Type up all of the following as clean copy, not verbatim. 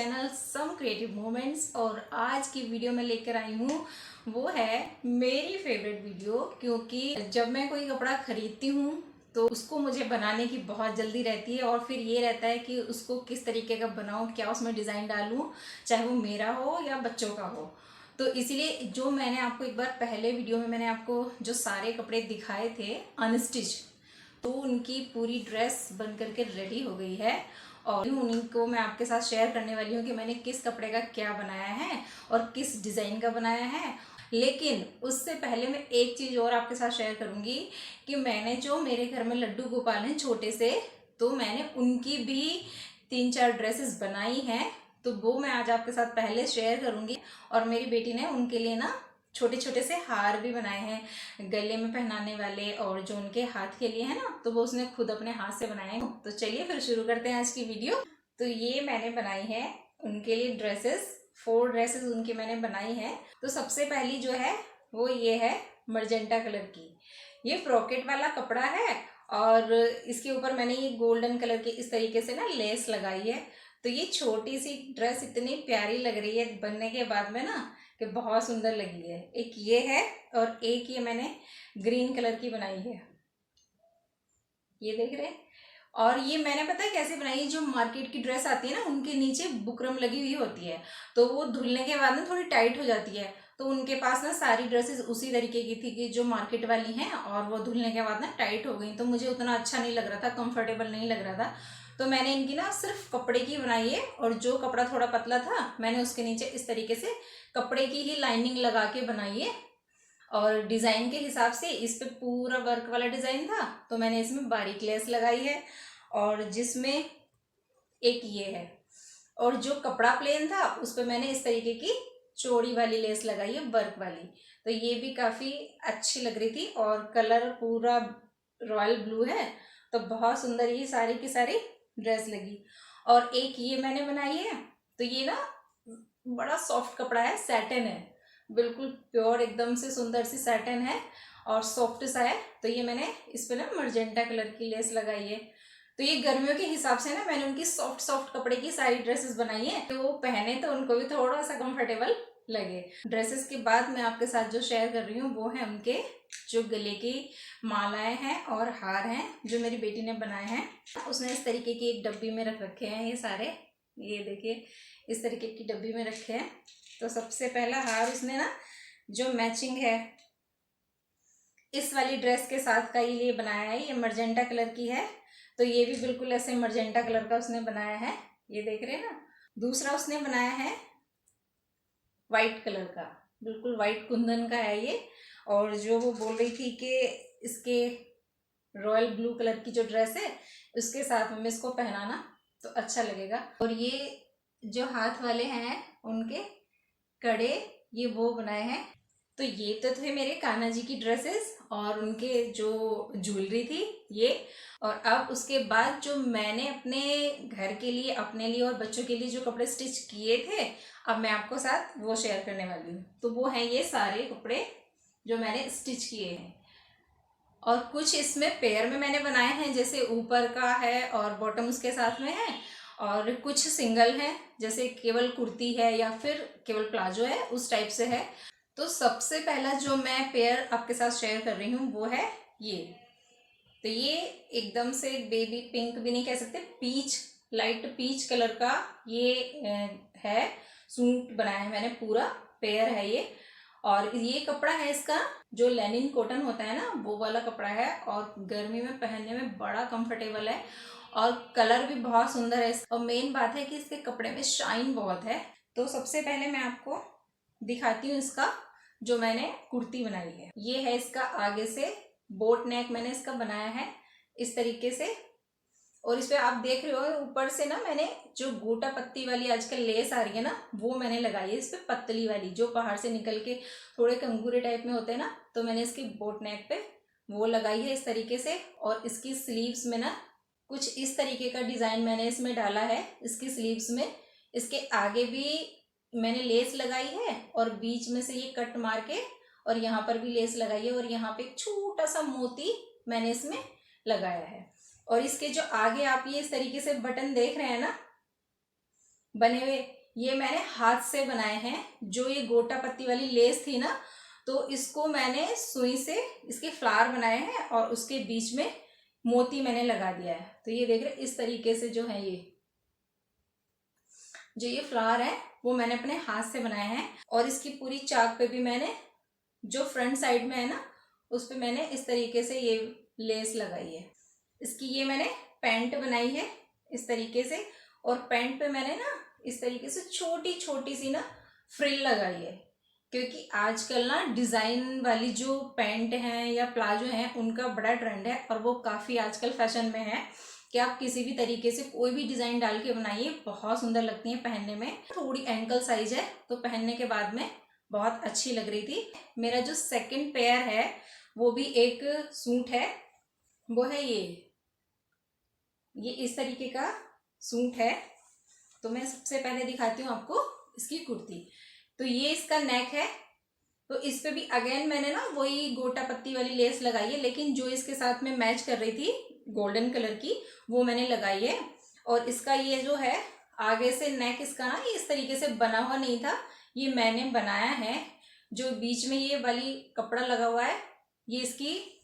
Channel some creative moments. और आज की वीडियो में लेकर आई हूँ वो है मेरी फेवरेट वीडियो, क्योंकि जब मैं कोई कपड़ा खरीदती हूँ तो उसको मुझे बनाने की बहुत जल्दी रहती है और फिर ये रहता है कि उसको किस तरीके का बनाऊँ, क्या उसमें डिज़ाइन डालूँ, चाहे वो मेरा हो या बच्चों का हो। तो इसीलिए जो मैंने आपको एक बार पहले वीडियो में मैंने आपको जो सारे कपड़े दिखाए थे अनस्टिच, तो उनकी पूरी ड्रेस बन करके रेडी हो गई है और उन्हीं को मैं आपके साथ शेयर करने वाली हूँ कि मैंने किस कपड़े का क्या बनाया है और किस डिज़ाइन का बनाया है। लेकिन उससे पहले मैं एक चीज़ और आपके साथ शेयर करूँगी कि मैंने जो मेरे घर में लड्डू गोपाल हैं छोटे से, तो मैंने उनकी भी 3-4 ड्रेसेस बनाई हैं, तो वो मैं आज आपके साथ पहले शेयर करूँगी। और मेरी बेटी ने उनके लिए ना छोटे छोटे से हार भी बनाए हैं गले में पहनाने वाले, और जो उनके हाथ के लिए है ना, तो वो उसने खुद अपने हाथ से बनाए हैं। तो चलिए फिर शुरू करते हैं आज की वीडियो। तो ये मैंने बनाई है उनके लिए ड्रेसेस, 4 ड्रेसेस उनकी मैंने बनाई है। तो सबसे पहली जो है वो ये है मर्जेंटा कलर की। ये ब्रोकेट वाला कपड़ा है और इसके ऊपर मैंने ये गोल्डन कलर की इस तरीके से ना लेस लगाई है। तो ये छोटी सी ड्रेस इतनी प्यारी लग रही है बनने के बाद में ना, कि बहुत सुंदर लगी है। एक ये है और एक ये मैंने ग्रीन कलर की बनाई है, ये देख रहे हैं। और ये मैंने पता है कैसे बनाई, जो मार्केट की ड्रेस आती है ना उनके नीचे बुकरम लगी हुई होती है, तो वो धुलने के बाद ना थोड़ी टाइट हो जाती है। तो उनके पास ना सारी ड्रेसेस उसी तरीके की थी कि जो मार्केट वाली हैं, और वो धुलने के बाद ना टाइट हो गई, तो मुझे उतना अच्छा नहीं लग रहा था, कंफर्टेबल नहीं लग रहा था। तो मैंने इनकी ना सिर्फ कपड़े की बनाई है, और जो कपड़ा थोड़ा पतला था मैंने उसके नीचे इस तरीके से कपड़े की ही लाइनिंग लगा के बनाई है। और डिज़ाइन के हिसाब से इस पे पूरा वर्क वाला डिज़ाइन था, तो मैंने इसमें बारीक लेस लगाई है, और जिसमें एक ये है। और जो कपड़ा प्लेन था उस पर मैंने इस तरीके की चौड़ी वाली लेस लगाई है, वर्क वाली। तो ये भी काफ़ी अच्छी लग रही थी, और कलर पूरा रॉयल ब्लू है, तो बहुत सुंदर ये सारी की सारी ड्रेस लगी। और एक ये मैंने बनाई है, तो ये ना बड़ा सॉफ्ट कपड़ा है, सैटिन है, बिल्कुल प्योर एकदम से सुंदर सी सैटिन है और सॉफ्ट सा है। तो ये मैंने इस पे ना मर्जेंटा कलर की लेस लगाई है। तो ये गर्मियों के हिसाब से ना मैंने उनकी सॉफ्ट सॉफ्ट कपड़े की सारी ड्रेसेस बनाई है, तो वो पहने तो उनको भी थोड़ा सा कंफर्टेबल लगे। ड्रेसेस के बाद मैं आपके साथ जो शेयर कर रही हूँ वो है उनके जो गले की मालाएं हैं और हार हैं, जो मेरी बेटी ने बनाए हैं। उसने इस तरीके की एक डब्बी में रख रखे हैं ये सारे, ये देखिए इस तरीके की डब्बी में रखे हैं। तो सबसे पहला हार उसने ना जो मैचिंग है इस वाली ड्रेस के साथ का ये बनाया है, ये मर्जेंटा कलर की है, तो ये भी बिल्कुल ऐसे मर्जेंटा कलर का उसने बनाया है, ये देख रहे हैं ना। दूसरा उसने बनाया है वाइट कलर का, बिल्कुल वाइट कुंदन का है ये। और जो वो बोल रही थी कि इसके रॉयल ब्लू कलर की जो ड्रेस है उसके साथ में इसको पहनाना तो अच्छा लगेगा। और ये जो हाथ वाले हैं उनके कड़े, ये वो बनाए हैं। तो ये तो थे मेरे कान्हा जी की ड्रेसेस और उनके जो ज्वेलरी थी ये। और अब उसके बाद जो मैंने अपने घर के लिए, अपने लिए और बच्चों के लिए जो कपड़े स्टिच किए थे, अब मैं आपको साथ वो शेयर करने वाली हूँ। तो वो हैं ये सारे कपड़े जो मैंने स्टिच किए हैं, और कुछ इसमें पेयर में मैंने बनाए हैं, जैसे ऊपर का है और बॉटम उसके साथ में है, और कुछ सिंगल है जैसे केवल कुर्ती है या फिर केवल प्लाजो है, उस टाइप से है। तो सबसे पहला जो मैं पेयर आपके साथ शेयर कर रही हूँ वो है ये। तो ये एकदम से बेबी पिंक भी नहीं कह सकते, पीच, लाइट पीच कलर का ये है सूट बनाया है मैंने, पूरा पेयर है ये। और ये कपड़ा है इसका जो लेनिन कॉटन होता है ना, वो वाला कपड़ा है, और गर्मी में पहनने में बड़ा कंफर्टेबल है, और कलर भी बहुत सुंदर है। और मेन बात है कि इसके कपड़े में शाइन बहुत है। तो सबसे पहले मैं आपको दिखाती हूँ इसका जो मैंने कुर्ती बनाई है। ये है इसका आगे से बोट नेक मैंने इसका बनाया है इस तरीके से, और इस पे आप देख रहे हो ऊपर से ना मैंने जो गोटा पत्ती वाली आजकल लेस आ रही है ना, वो मैंने लगाई है इस पे, पतली वाली जो बाहर से निकल के थोड़े कंगूरे टाइप में होते हैं ना, तो मैंने इसकी बोट नेक पे वो लगाई है इस तरीके से। और इसकी स्लीव्स में ना कुछ इस तरीके का डिज़ाइन मैंने इसमें डाला है इसकी स्लीव्स में। इसके आगे भी मैंने लेस लगाई है, और बीच में से ये कट मार के और यहाँ पर भी लेस लगाई है, और यहाँ पे एक छोटा सा मोती मैंने इसमें लगाया है। और इसके जो आगे आप ये इस तरीके से बटन देख रहे हैं ना, बने हुए, ये मैंने हाथ से बनाए हैं। जो ये गोटा पत्ती वाली लेस थी ना, तो इसको मैंने सुई से इसके फ्लावर बनाए हैं और उसके बीच में मोती मैंने लगा दिया है। तो ये देख रहे इस तरीके से जो है ये फ्लावर है वो मैंने अपने हाथ से बनाए हैं। और इसकी पूरी चाक पे भी मैंने जो फ्रंट साइड में है ना, उस पे मैंने इस तरीके से ये लेस लगाई है। इसकी ये मैंने पैंट बनाई है इस तरीके से, और पैंट पे मैंने ना इस तरीके से छोटी छोटी सी ना फ्रिल लगाई है, क्योंकि आजकल ना डिज़ाइन वाली जो पैंट हैं या प्लाजो हैं उनका बड़ा ट्रेंड है, और वो काफ़ी आजकल फैशन में है कि आप किसी भी तरीके से कोई भी डिज़ाइन डाल के बनाइए, बहुत सुंदर लगती है पहनने में। थोड़ी एंकल साइज है तो पहनने के बाद में बहुत अच्छी लग रही थी। मेरा जो सेकंड पेयर है वो भी एक सूट है, वो है ये इस तरीके का सूट है। तो मैं सबसे पहले दिखाती हूँ आपको इसकी कुर्ती। तो ये इसका नेक है, तो इस पे भी अगेन मैंने ना वही गोटा पत्ती वाली लेस लगाई है, लेकिन जो इसके साथ में मैच कर रही थी गोल्डन कलर की वो मैंने लगाई है। और इसका ये जो है आगे से नेक इसका ना ये इस तरीके से बना हुआ नहीं था, ये मैंने बनाया है। जो बीच में ये वाली कपड़ा लगा हुआ है, ये इसकी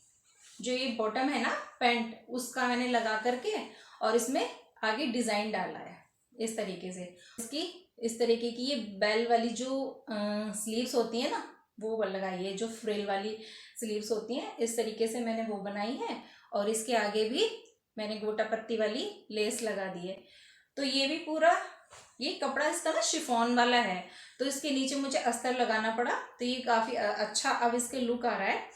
जो ये बॉटम है ना पैंट, उसका मैंने लगा करके और इसमें आगे डिजाइन डाला है इस तरीके से। इसकी इस तरीके की ये बेल वाली जो स्लीव्स होती है ना वो लगाई है, जो फ्रिल वाली स्लीव्स होती हैं इस तरीके से मैंने वो बनाई है। और इसके आगे भी मैंने गोटा पत्ती वाली लेस लगा दी है। तो ये भी पूरा ये कपड़ा इसका ना शिफॉन वाला है, तो इसके नीचे मुझे अस्तर लगाना पड़ा, तो ये काफ़ी अच्छा अब इसके लुक आ रहा है।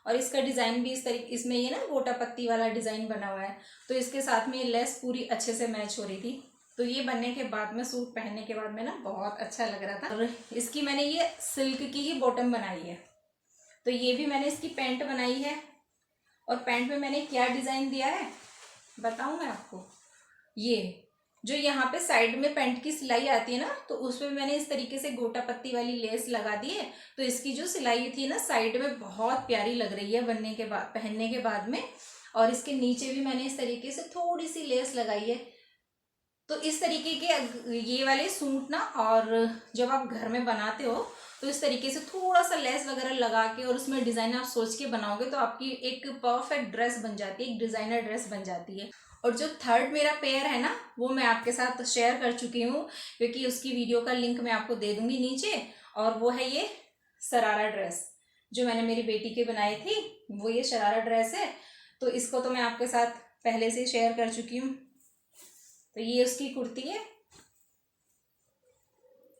और इसका डिज़ाइन भी इस तरीके, इसमें ये ना गोटा पत्ती वाला डिज़ाइन बना हुआ है, तो इसके साथ में ये लेस पूरी अच्छे से मैच हो रही थी। तो ये बनने के बाद में सूट पहनने के बाद में ना बहुत अच्छा लग रहा था। और इसकी मैंने ये सिल्क की ही बॉटम बनाई है। तो ये भी मैंने इसकी पैंट बनाई है, और पैंट में मैंने क्या डिज़ाइन दिया है बताऊँ मैं आपको। ये जो यहाँ पे साइड में पैंट की सिलाई आती है ना, तो उस पर मैंने इस तरीके से गोटा पत्ती वाली लेस लगा दी है। तो इसकी जो सिलाई थी ना साइड में बहुत प्यारी लग रही है बनने के बाद, पहनने के बाद में। और इसके नीचे भी मैंने इस तरीके से थोड़ी सी लेस लगाई है। तो इस तरीके के ये वाले सूट ना, और जब आप घर में बनाते हो तो इस तरीके से थोड़ा सा लेस वगैरह लगा के और उसमें डिज़ाइन आप सोच के बनाओगे तो आपकी एक परफेक्ट ड्रेस बन जाती है, एक डिज़ाइनर ड्रेस बन जाती है। और जो थर्ड मेरा पेयर है ना वो मैं आपके साथ शेयर कर चुकी हूँ, क्योंकि उसकी वीडियो का लिंक मैं आपको दे दूंगी नीचे। और वो है ये शरारा ड्रेस जो मैंने मेरी बेटी के बनाई थी, वो ये शरारा ड्रेस है। तो इसको तो मैं आपके साथ पहले से शेयर कर चुकी हूँ। तो ये उसकी कुर्ती है,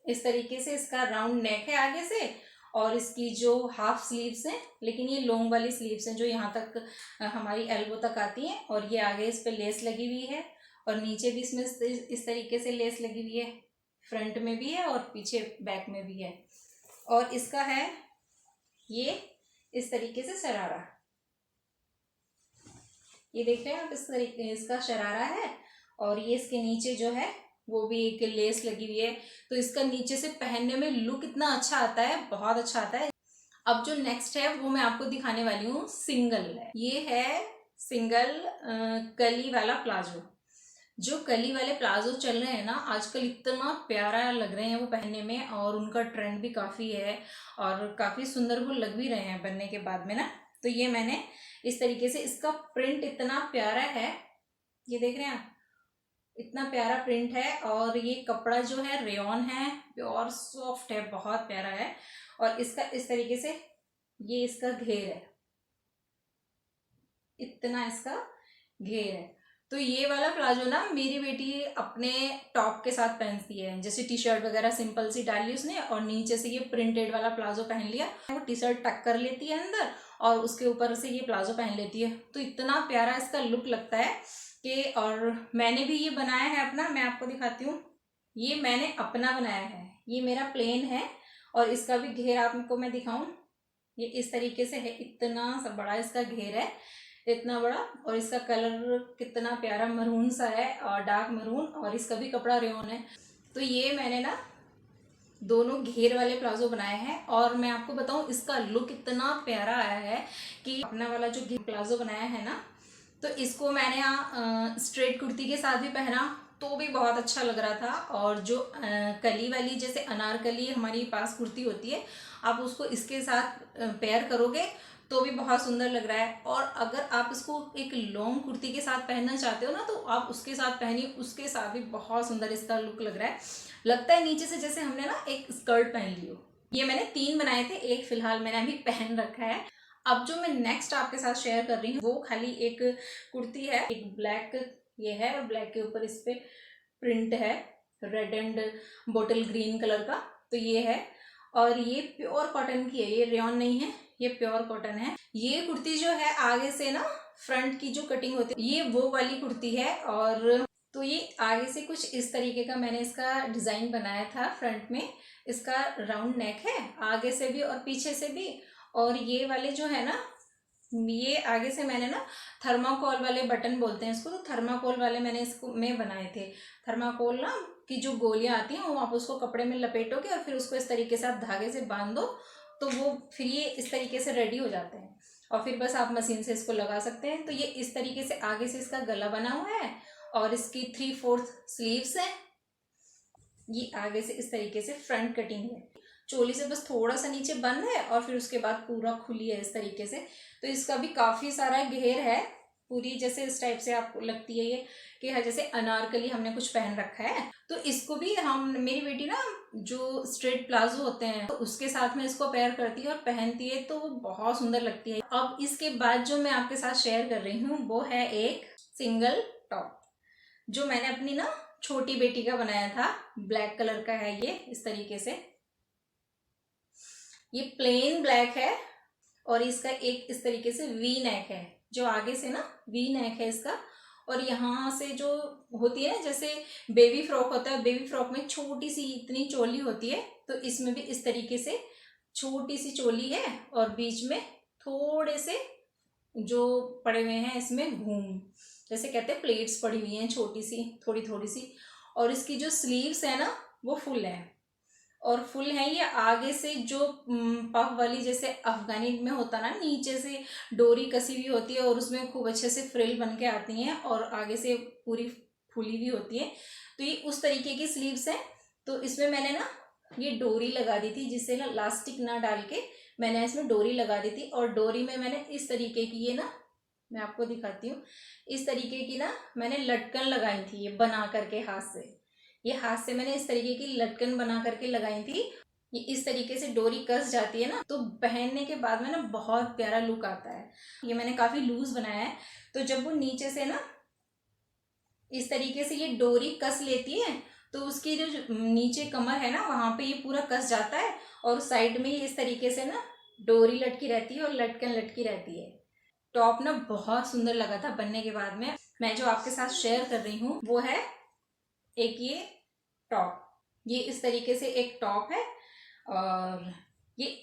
इस तरीके से इसका राउंड नेक है आगे से, और इसकी जो हाफ स्लीव्स हैं, लेकिन ये लॉन्ग वाली स्लीव्स हैं जो यहाँ तक हमारी एल्बो तक आती हैं। और ये आगे इस पे लेस लगी हुई है, और नीचे भी इसमें इस तरीके से लेस लगी हुई है, फ्रंट में भी है और पीछे बैक में भी है। और इसका है ये इस तरीके से शरारा, ये देख रहे हैं आप, इस तरीके इसका शरारा है। और ये इसके नीचे जो है वो भी एक लेस लगी हुई है, तो इसका नीचे से पहनने में लुक इतना अच्छा आता है, बहुत अच्छा आता है। अब जो नेक्स्ट है वो मैं आपको दिखाने वाली हूँ, सिंगल है। ये है सिंगल कली वाला प्लाजो। जो कली वाले प्लाजो चल रहे हैं ना आजकल, इतना प्यारा लग रहे हैं वो पहनने में, और उनका ट्रेंड भी काफ़ी है और काफ़ी सुंदर वो लग भी रहे हैं बनने के बाद में ना। तो ये मैंने इस तरीके से, इसका प्रिंट इतना प्यारा है, ये देख रहे हैं आप, इतना प्यारा प्रिंट है। और ये कपड़ा जो है रेयॉन है, प्योर सॉफ्ट है, बहुत प्यारा है। और इसका इस तरीके से ये इसका घेर है, इतना इसका घेर है। तो ये वाला प्लाजो ना मेरी बेटी अपने टॉप के साथ पहनती है, जैसे टी शर्ट वगैरह सिंपल सी डाल ली उसने और नीचे से ये प्रिंटेड वाला प्लाजो पहन लिया, वो टी शर्ट टक कर लेती है अंदर और उसके ऊपर से ये प्लाजो पहन लेती है। तो इतना प्यारा इसका लुक लगता है कि, और मैंने भी ये बनाया है अपना, मैं आपको दिखाती हूँ। ये मैंने अपना बनाया है, ये मेरा प्लेन है और इसका भी घेर आपको मैं दिखाऊं, ये इस तरीके से है, इतना सा बड़ा इसका घेर है, इतना बड़ा। और इसका कलर कितना प्यारा मरून सा है, और डार्क मरून, और इसका भी कपड़ा रेयॉन है। तो ये मैंने ना दोनों घेर वाले प्लाजो बनाए हैं, और मैं आपको बताऊं इसका लुक इतना प्यारा आया है कि अपना वाला जो घेर प्लाजो बनाया है ना, तो इसको मैंने यहाँ स्ट्रेट कुर्ती के साथ भी पहना तो भी बहुत अच्छा लग रहा था। और जो कली वाली जैसे अनारकली हमारी पास कुर्ती होती है, आप उसको इसके साथ पेयर करोगे तो भी बहुत सुंदर लग रहा है। और अगर आप इसको एक लॉन्ग कुर्ती के साथ पहनना चाहते हो ना, तो आप उसके साथ पहनिए, उसके साथ भी बहुत सुंदर इसका लुक लग रहा है। लगता है नीचे से जैसे हमने ना एक स्कर्ट पहन ली हो। ये मैंने 3 बनाए थे, एक फिलहाल मैंने अभी पहन रखा है। अब जो मैं नेक्स्ट आपके साथ शेयर कर रही हूँ वो खाली एक कुर्ती है, एक ब्लैक ये है और ब्लैक के ऊपर इस पे प्रिंट है red and bottle green colour का। तो ये है, और ये प्योर कॉटन की है, ये रेयॉन नहीं है, ये प्योर कॉटन है। ये कुर्ती जो है आगे से ना फ्रंट की जो कटिंग होती है ये वो वाली कुर्ती है। और तो ये आगे से कुछ इस तरीके का मैंने इसका डिजाइन बनाया था। फ्रंट में इसका राउंड नेक है, आगे से भी और पीछे से भी। और ये वाले जो है ना, ये आगे से मैंने ना थर्माकोल वाले बटन बोलते हैं इसको, तो थर्माकोल वाले मैंने इसको में बनाए थे। थर्माकोल ना की जो गोलियां आती हैं वो आप उसको कपड़े में लपेटोगे और फिर उसको इस तरीके से आप धागे से बांध दो, तो वो फिर ये इस तरीके से रेडी हो जाते हैं। और फिर बस आप मशीन से इसको लगा सकते हैं। तो ये इस तरीके से आगे से इसका गला बना हुआ है और इसकी 3/4 स्लीव्स है। ये आगे से इस तरीके से फ्रंट कटिंग है, चोली से बस थोड़ा सा नीचे बंद है और फिर उसके बाद पूरा खुली है इस तरीके से। तो इसका भी काफी सारा घेर है, पूरी जैसे इस टाइप से आपको लगती है ये कि हाँ जैसे अनारकली हमने कुछ पहन रखा है। तो इसको भी हम, मेरी बेटी ना जो स्ट्रेट प्लाजो होते हैं तो उसके साथ में इसको पेयर करती है और पहनती है तो वो बहुत सुंदर लगती है। अब इसके बाद जो मैं आपके साथ शेयर कर रही हूँ वो है एक सिंगल टॉप, जो मैंने अपनी ना छोटी बेटी का बनाया था। ब्लैक कलर का है ये, इस तरीके से ये प्लेन ब्लैक है और इसका एक इस तरीके से वी नेक है, जो आगे से ना वी नेक है इसका। और यहाँ से जो होती है ना जैसे बेबी फ्रॉक होता है, बेबी फ्रॉक में छोटी सी इतनी चोली होती है, तो इसमें भी इस तरीके से छोटी सी चोली है और बीच में थोड़े से जो पड़े हुए हैं इसमें घूम, जैसे कहते हैं प्लेट्स पड़ी हुई हैं छोटी सी थोड़ी थोड़ी सी। और इसकी जो स्लीव्स है ना वो फुल है, और फुल है ये आगे से जो पफ वाली जैसे अफगानी में होता ना, नीचे से डोरी कसी हुई होती है और उसमें खूब अच्छे से फ्रिल बन के आती हैं और आगे से पूरी फुली हुई होती है। तो ये उस तरीके की स्लीव्स है। तो इसमें मैंने ना ये डोरी लगा दी थी, जिससे ना लास्टिक ना डाल के मैंने इसमें डोरी लगा दी थी। और डोरी में मैंने इस तरीके की, ये ना मैं आपको दिखाती हूँ, इस तरीके की ना मैंने लटकन लगाई थी, ये बना करके हाथ से, ये हाथ से मैंने इस तरीके की लटकन बना करके लगाई थी। ये इस तरीके से डोरी कस जाती है ना, तो पहनने के बाद में ना बहुत प्यारा लुक आता है। ये मैंने काफी लूज बनाया है, तो जब वो नीचे से ना इस तरीके से ये डोरी कस लेती है तो उसकी जो नीचे कमर है ना वहां पे ये पूरा कस जाता है और साइड में इस तरीके से ना डोरी लटकी रहती है और लटकन लटकी रहती है। टॉप ना बहुत सुंदर लगा था बनने के बाद में। मैं जो आपके साथ शेयर कर रही हूँ वो है एक ये टॉप, ये इस तरीके से एक टॉप है। और ये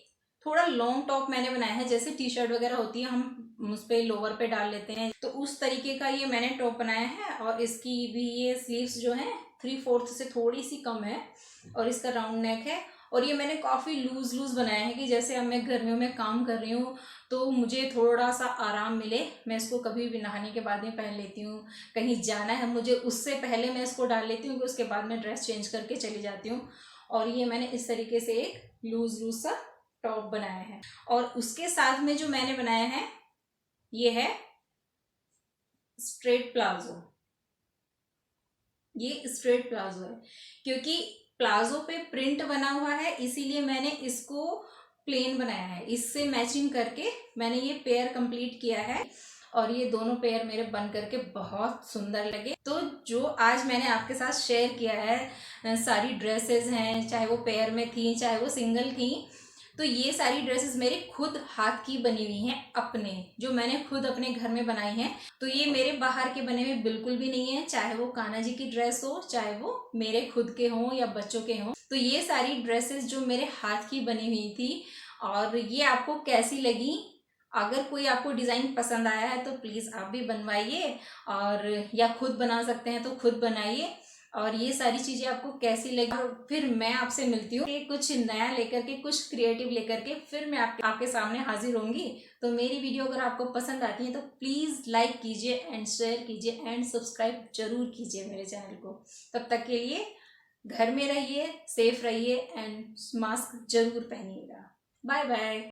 थोड़ा लॉन्ग टॉप मैंने बनाया है, जैसे टी शर्ट वगैरह होती है हम उस पे लोअर पे डाल लेते हैं, तो उस तरीके का ये मैंने टॉप बनाया है। और इसकी भी ये स्लीव्स जो है 3/4 से थोड़ी सी कम है और इसका राउंड नेक है। और ये मैंने काफ़ी लूज लूज बनाया है कि जैसे अब मैं गर्मियों में काम कर रही हूँ तो मुझे थोड़ा सा आराम मिले, मैं इसको कभी भी नहाने के बाद में पहन लेती हूँ, कहीं जाना है मुझे उससे पहले मैं इसको डाल लेती हूँ, कि उसके बाद मैं ड्रेस चेंज करके चली जाती हूँ। और ये मैंने इस तरीके से एक लूज लूज सा टॉप बनाया है। और उसके साथ में जो मैंने बनाया है ये है स्ट्रेट प्लाजो। ये स्ट्रेट प्लाजो है क्योंकि प्लाजो पे प्रिंट बना हुआ है, इसीलिए मैंने इसको प्लेन बनाया है। इससे मैचिंग करके मैंने ये पेयर कंप्लीट किया है और ये दोनों पेयर मेरे बन करके बहुत सुंदर लगे। तो जो आज मैंने आपके साथ शेयर किया है सारी ड्रेसेस हैं, चाहे वो पेयर में थी चाहे वो सिंगल थी, तो ये सारी ड्रेसेस मेरे खुद हाथ की बनी हुई हैं, अपने जो मैंने खुद अपने घर में बनाई हैं। तो ये मेरे बाहर के बने हुए बिल्कुल भी नहीं है, चाहे वो कान्हा जी की ड्रेस हो चाहे वो मेरे खुद के हों या बच्चों के हों। तो ये सारी ड्रेसेस जो मेरे हाथ की बनी हुई थी। और ये आपको कैसी लगी? अगर कोई आपको डिज़ाइन पसंद आया है तो प्लीज़ आप भी बनवाइए, और या खुद बना सकते हैं तो खुद बनाइए। और ये सारी चीजें आपको कैसी लगी, और फिर मैं आपसे मिलती हूँ कुछ नया लेकर के, कुछ क्रिएटिव लेकर के, फिर मैं आपके सामने हाजिर होंगी। तो मेरी वीडियो अगर आपको पसंद आती है तो प्लीज लाइक कीजिए एंड शेयर कीजिए एंड सब्सक्राइब जरूर कीजिए मेरे चैनल को। तब तक के लिए घर में रहिए, सेफ रहिए एंड मास्क जरूर पहनिएगा। Bye bye.